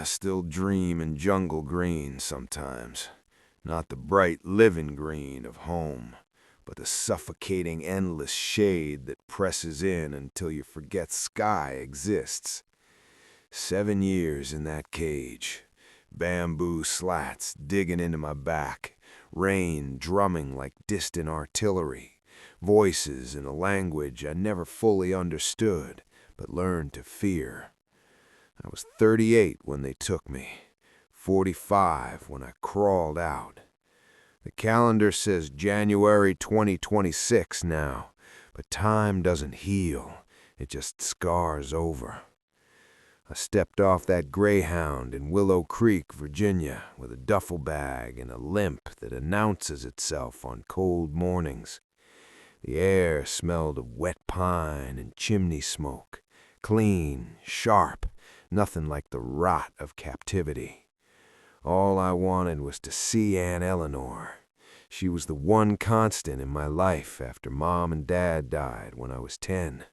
still dream in jungle green sometimes. Not the bright living green of home, but the suffocating endless shade that presses in until you forget sky exists. 7 years in that cage. Bamboo slats digging into my back, rain drumming like distant artillery, voices in a language I never fully understood, but learned to fear. I was 38 when they took me, 45 when I crawled out. The calendar says January 2026 now, but time doesn't heal, it just scars over. I stepped off that Greyhound in Willow Creek, Virginia, with a duffel bag and a limp that announces itself on cold mornings. The air smelled of wet pine and chimney smoke, clean, sharp, nothing like the rot of captivity. All I wanted was to see Aunt Eleanor. She was the one constant in my life after Mom and Dad died when I was 10.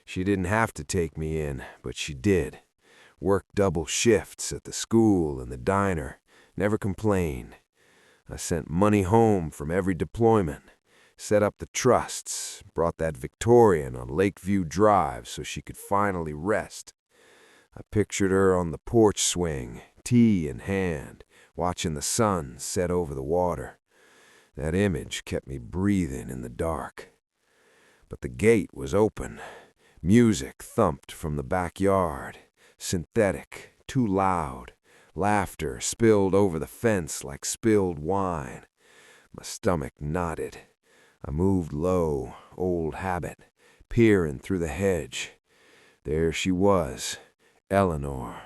She didn't have to take me in, but she did. Worked double shifts at the school and the diner, never complained. I sent money home from every deployment, set up the trusts, brought that Victorian on Lakeview Drive so she could finally rest. I pictured her on the porch swing, tea in hand, watching the sun set over the water. That image kept me breathing in the dark. But the gate was open. Music thumped from the backyard. Synthetic, too loud. Laughter spilled over the fence like spilled wine. My stomach knotted. I moved low, old habit, peering through the hedge. There she was, Eleanor.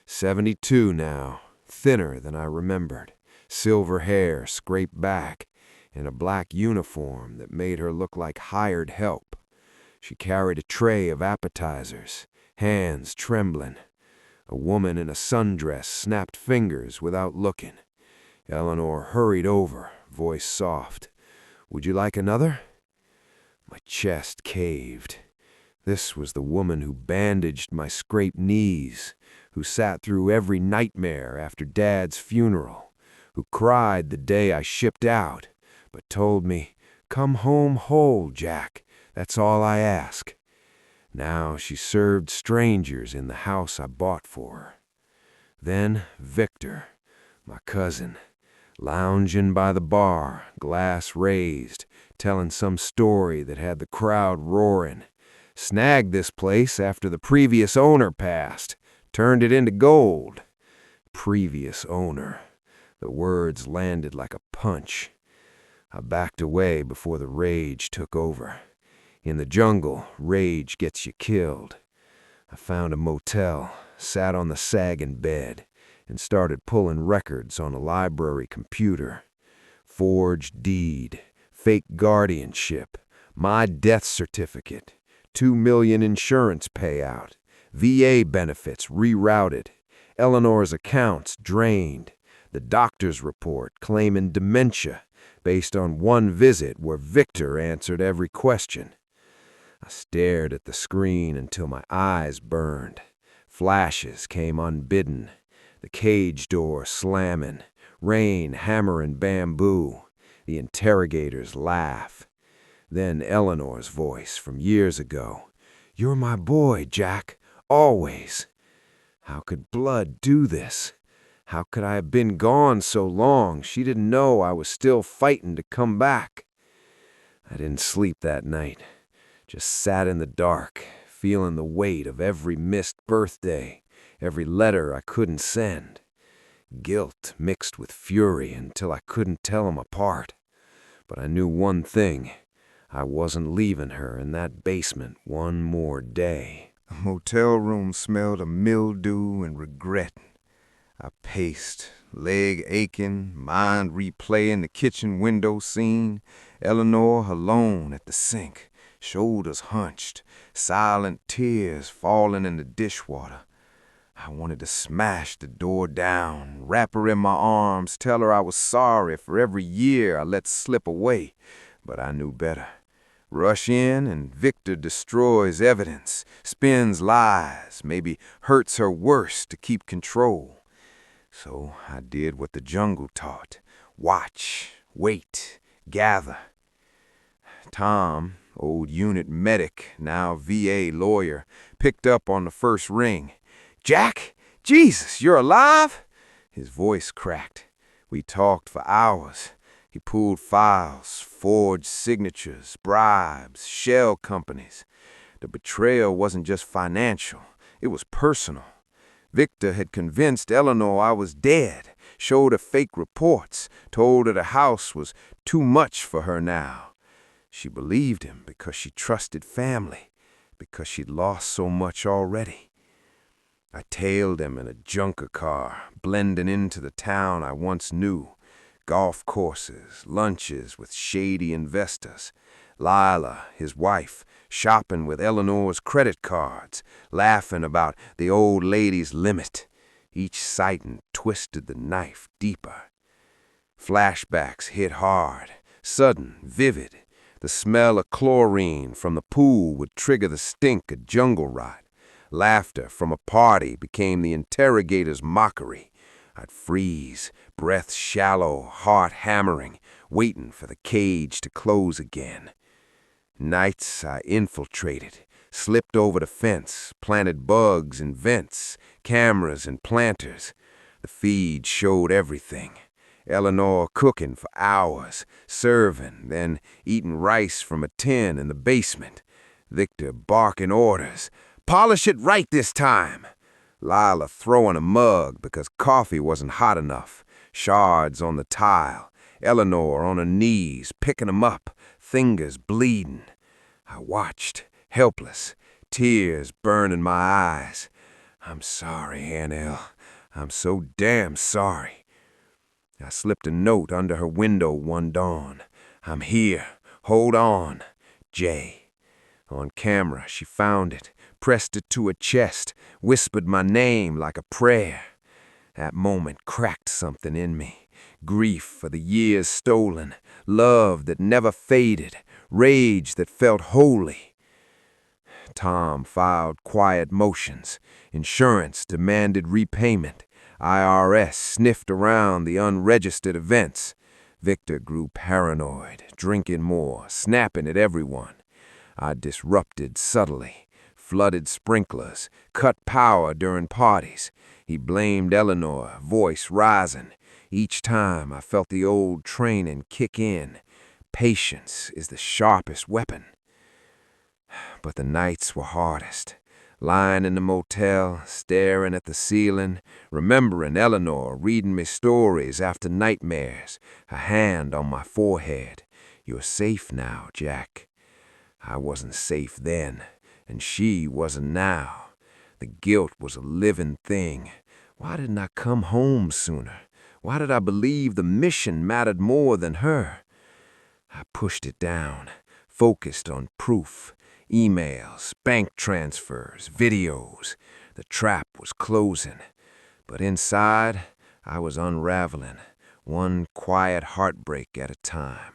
72 now, thinner than I remembered, silver hair scraped back, and a black uniform that made her look like hired help. She carried a tray of appetizers, hands trembling. A woman in a sundress snapped fingers without looking. Eleanor hurried over, voice soft. "Would you like another?" My chest caved. This was the woman who bandaged my scraped knees, who sat through every nightmare after Dad's funeral, who cried the day I shipped out, but told me, "Come home whole, Jack. That's all I ask." Now she served strangers in the house I bought for her. Then Victor, my cousin, lounging by the bar, glass raised, telling some story that had the crowd roaring. Snagged this place after the previous owner passed, turned it into gold. Previous owner. The words landed like a punch. I backed away before the rage took over. In the jungle, rage gets you killed. I found a motel, sat on the sagging bed, and started pulling records on a library computer. Forged deed, fake guardianship, my death certificate, $2 million insurance payout, VA benefits rerouted, Eleanor's accounts drained, the doctor's report claiming dementia based on one visit where Victor answered every question. I stared at the screen until my eyes burned. Flashes came unbidden, the cage door slamming, rain hammering bamboo, the interrogator's laugh. Then Eleanor's voice from years ago. "You're my boy, Jack, always." How could blood do this? How could I have been gone so long she didn't know I was still fighting to come back? I didn't sleep that night. Just sat in the dark, feeling the weight of every missed birthday, every letter I couldn't send. Guilt mixed with fury until I couldn't tell them apart. But I knew one thing. I wasn't leaving her in that basement one more day. The motel room smelled of mildew and regret. I paced, leg aching, mind replaying the kitchen window scene, Eleanor alone at the sink, shoulders hunched, silent tears falling in the dishwater. I wanted to smash the door down, wrap her in my arms, tell her I was sorry for every year I let slip away, but I knew better. Rush in and Victor destroys evidence, spins lies, maybe hurts her worse to keep control. So I did what the jungle taught. Watch, wait, gather. Tom, old unit medic, now VA lawyer, picked up on the first ring. "Jack? Jesus, you're alive?" His voice cracked. We talked for hours. He pulled files, forged signatures, bribes, shell companies. The betrayal wasn't just financial, it was personal. Victor had convinced Eleanor I was dead, showed her fake reports, told her the house was too much for her now. She believed him because she trusted family, because she'd lost so much already. I tailed him in a junker car, blending into the town I once knew. Golf courses, lunches with shady investors. Lila, his wife, shopping with Eleanor's credit cards, laughing about the old lady's limit. Each sighting twisted the knife deeper. Flashbacks hit hard, sudden, vivid. The smell of chlorine from the pool would trigger the stink of jungle rot. Laughter from a party became the interrogator's mockery. I'd freeze, breath shallow, heart hammering, waiting for the cage to close again. Nights I infiltrated, slipped over the fence, planted bugs in vents, cameras and planters. The feed showed everything. Eleanor cooking for hours, serving, then eating rice from a tin in the basement. Victor barking orders. "Polish it right this time." Lila throwing a mug because coffee wasn't hot enough. Shards on the tile. Eleanor on her knees, picking them up, fingers bleeding. I watched, helpless, tears burning my eyes. "I'm sorry, Annelle. I'm so damn sorry." I slipped a note under her window one dawn. "I'm here. Hold on. Jay." On camera, she found it, pressed it to her chest, whispered my name like a prayer. That moment cracked something in me. Grief for the years stolen, love that never faded, rage that felt holy. Tom filed quiet motions. Insurance demanded repayment. IRS sniffed around the unregistered events. Victor grew paranoid, drinking more, snapping at everyone. I disrupted subtly, flooded sprinklers, cut power during parties. He blamed Eleanor, voice rising. Each time I felt the old training kick in. Patience is the sharpest weapon. But the nights were hardest. Lying in the motel, staring at the ceiling, remembering Eleanor reading me stories after nightmares, a hand on my forehead. "You're safe now, Jack." I wasn't safe then, and she wasn't now. The guilt was a living thing. Why didn't I come home sooner? Why did I believe the mission mattered more than her? I pushed it down, focused on proof. Emails, bank transfers, videos. The trap was closing. But inside, I was unraveling, one quiet heartbreak at a time.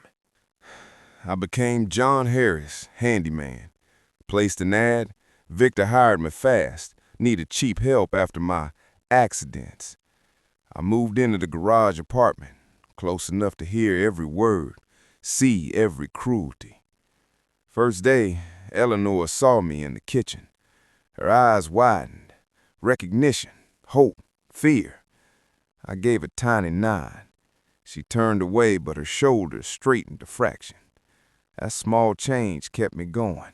I became John Harris, handyman. Placed an ad. Victor hired me fast. Needed cheap help after my accidents. I moved into the garage apartment, close enough to hear every word, see every cruelty. First day, Eleanor saw me in the kitchen. Her eyes widened. Recognition, hope, fear. I gave a tiny nod. She turned away, but her shoulders straightened a fraction. That small change kept me going.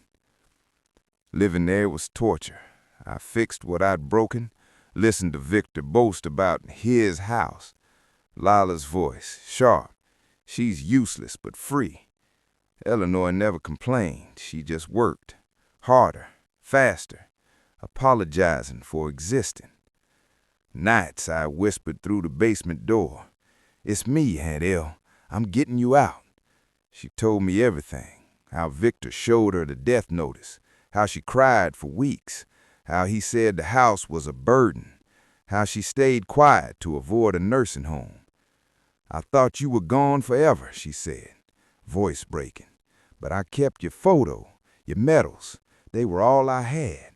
Living there was torture. I fixed what I'd broken, listened to Victor boast about his house. Lila's voice, sharp. She's useless but free. Eleanor never complained. She just worked. Harder, faster, apologizing for existing. Nights I whispered through the basement door. "It's me, Aunt El. I'm getting you out." She told me everything. How Victor showed her the death notice. How she cried for weeks. How he said the house was a burden. How she stayed quiet to avoid a nursing home. "I thought you were gone forever," she said, voice breaking. But I kept your photo, your medals. They were all I had.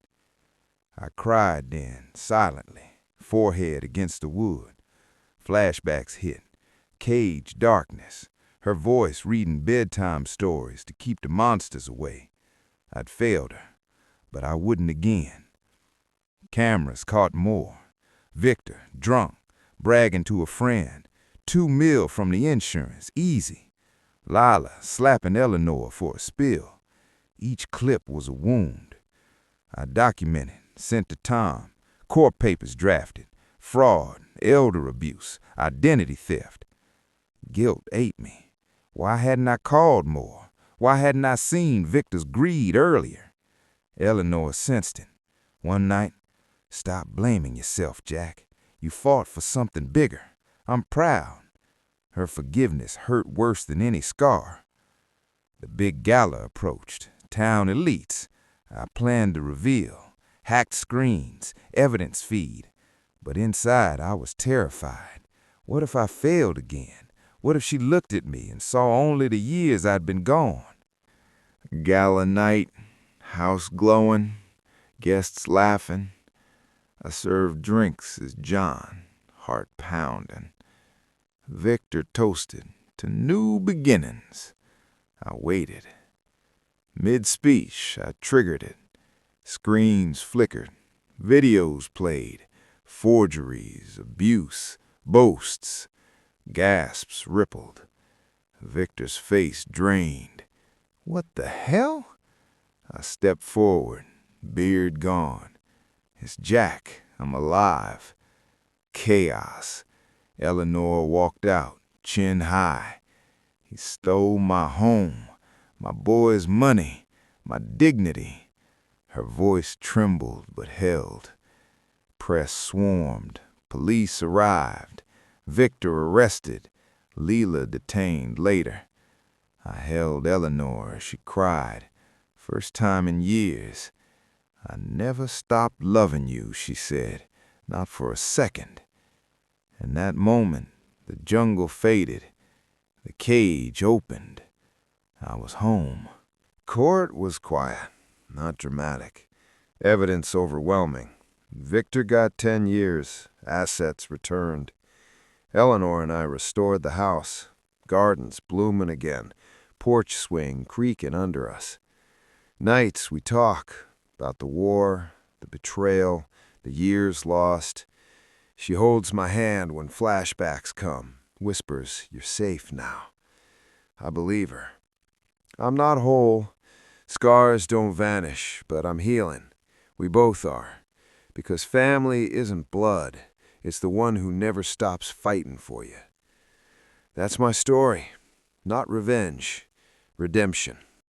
I cried then, silently, forehead against the wood. Flashbacks hit. Cage darkness. Her voice reading bedtime stories to keep the monsters away. I'd failed her, but I wouldn't again. Cameras caught more. Victor, drunk, bragging to a friend. $2 million from the insurance, easy. Lila slapping Eleanor for a spill. Each clip was a wound. I documented, sent to Tom. Court papers drafted. Fraud, elder abuse, identity theft. Guilt ate me. Why hadn't I called more? Why hadn't I seen Victor's greed earlier? Eleanor sensed it. One night, stop blaming yourself, Jack. You fought for something bigger. I'm proud. Her forgiveness hurt worse than any scar. The big gala approached. Town elites. I planned to reveal. Hacked screens, evidence feed. But inside I was terrified. What if I failed again? What if she looked at me and saw only the years I'd been gone? Gala night, house glowing, guests laughing. I served drinks as John, heart pounding. Victor toasted to new beginnings. I waited. Mid-speech, I triggered it. Screens flickered, videos played, forgeries, abuse, boasts. Gasps rippled. Victor's face drained. What the hell? I stepped forward, beard gone. It's Jack. I'm alive. Chaos. Eleanor walked out, chin high. He stole my home, my boy's money, my dignity. Her voice trembled but held. Press swarmed. Police arrived. Victor arrested. Leela detained later. I held Eleanor as she cried. First time in years. I never stopped loving you, she said. Not for a second. In that moment, the jungle faded. The cage opened. I was home. Court was quiet, not dramatic. Evidence overwhelming. Victor got 10 years. Assets returned. Eleanor and I restored the house. Gardens blooming again. Porch swing creaking under us. Nights we talk about the war, the betrayal, the years lost. She holds my hand when flashbacks come. Whispers, you're safe now. I believe her. I'm not whole. Scars don't vanish, but I'm healing. We both are. Because family isn't blood. It's the one who never stops fighting for you. That's my story. Not revenge. Redemption.